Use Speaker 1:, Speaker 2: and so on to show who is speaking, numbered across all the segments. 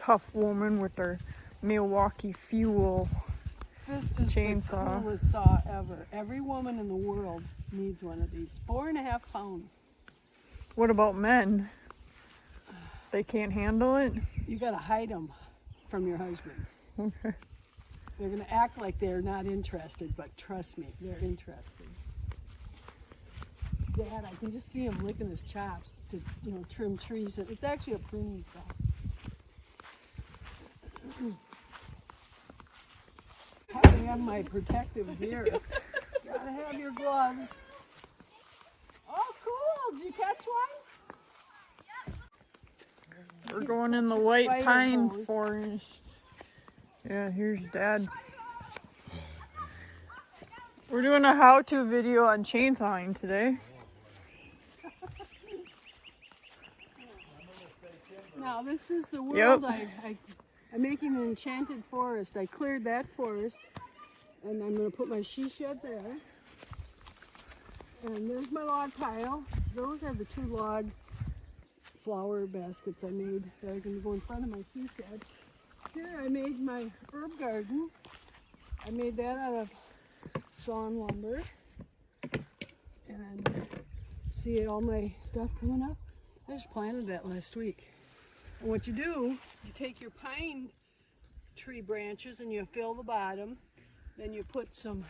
Speaker 1: tough woman with her Milwaukee fuel
Speaker 2: This is
Speaker 1: chainsaw.
Speaker 2: the coolest saw ever. Every woman in the world needs one of these. 4.5 pounds.
Speaker 1: What about men? They can't handle it?
Speaker 2: You gotta hide them from your husband.
Speaker 1: Okay.
Speaker 2: They're gonna act like they're not interested, but trust me, they're interested. Dad, I can just see him licking his chops to, you know, trim trees. It's actually a pruning saw. I have my protective gear. Gotta have your gloves. Oh, cool! Did you catch one?
Speaker 1: We're going in the white
Speaker 2: Spider
Speaker 1: pine
Speaker 2: hose.
Speaker 1: forest. Yeah, here's Dad. We're doing a how-to video on chainsawing today.
Speaker 2: Now this is the world. I'm making an enchanted forest. I cleared that forest, and I'm going to put my she shed there. And there's my log pile. Those are the 2 log flower baskets I made that are going to go in front of my she shed. Here I made my herb garden. I made that out of sawn lumber. And see all my stuff coming up? I just planted that last week. And what you do, you take your pine tree branches and you fill the bottom. Then you put some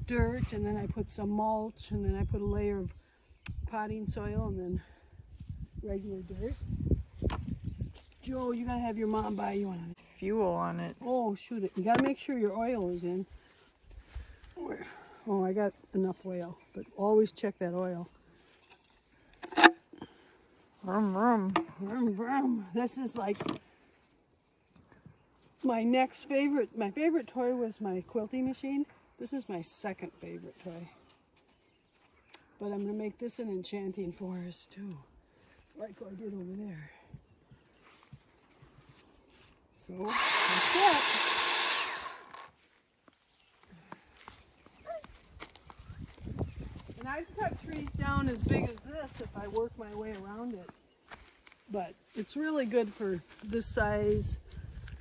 Speaker 2: dirt, and then I put some mulch, and then I put a layer of potting soil, and then regular dirt. Joe, you gotta have your mom buy you one of these.
Speaker 1: Fuel on it.
Speaker 2: Oh, shoot it. You gotta make sure your oil is in. Oh, I got enough oil, but always check that oil.
Speaker 1: Vroom, vroom.
Speaker 2: Vroom, vroom. This is like my next favorite. My favorite toy was my quilting machine. This is my second favorite toy. But I'm gonna make this an enchanting forest too, like I did over there. So that's it. And I've cut trees down as big as this if I work my way around it. But it's really good for this size,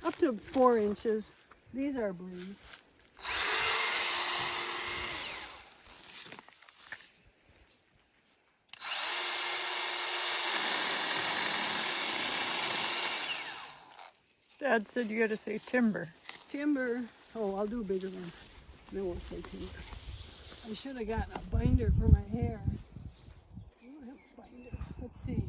Speaker 2: up to 4 inches. These are breeze.
Speaker 1: Dad said you gotta say timber.
Speaker 2: Timber. Oh, I'll do a bigger one. Then we'll say timber. I should have gotten a binder for my hair. I don't have a binder. Let's see.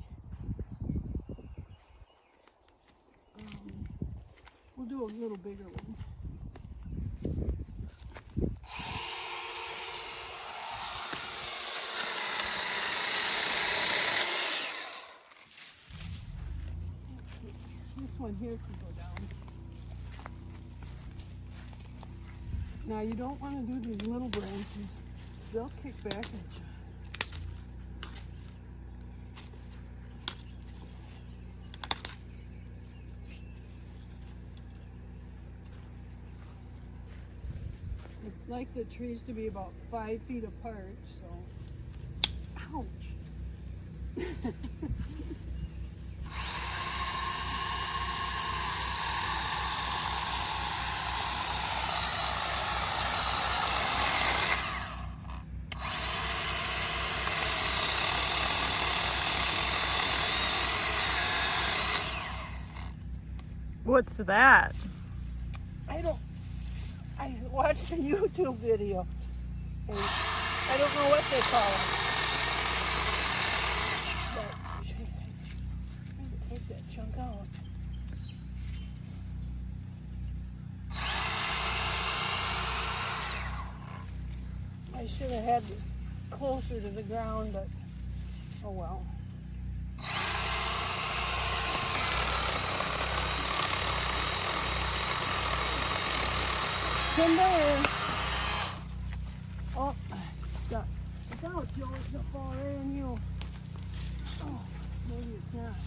Speaker 2: We'll do a little bigger one. This one here can go down. Now you don't want to do these little branches. They'll kick back at you. I'd like the trees to be about 5 feet apart, so. Ouch!
Speaker 1: What's that?
Speaker 2: I watched a YouTube video, and I don't know what they call it. But I'm trying to take that chunk out. I should have had this closer to the ground, but oh well. Timber! Oh, stuck. Look out, Joe, it's gonna fall right on you. Oh, maybe it's not.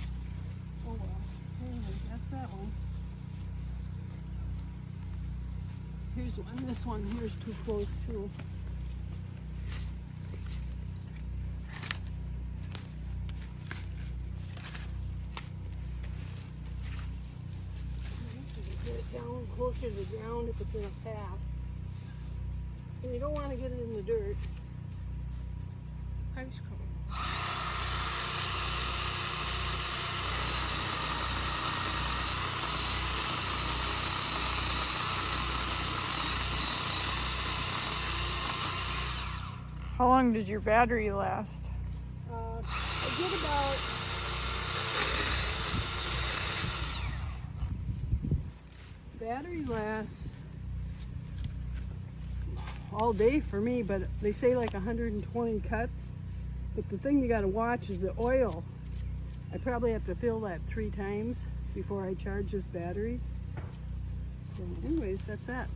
Speaker 2: Oh well. Anyway, that's that one. Here's one. This one here's too close too. down closer to the ground if it's in a path. And you don't want to get it in the dirt. Ice cream.
Speaker 1: How long does your battery last?
Speaker 2: I get about battery lasts all day for me, but they say like 120 cuts. But the thing you got to watch is the oil. I probably have to fill that 3 times before I charge this battery. So anyways, that's that.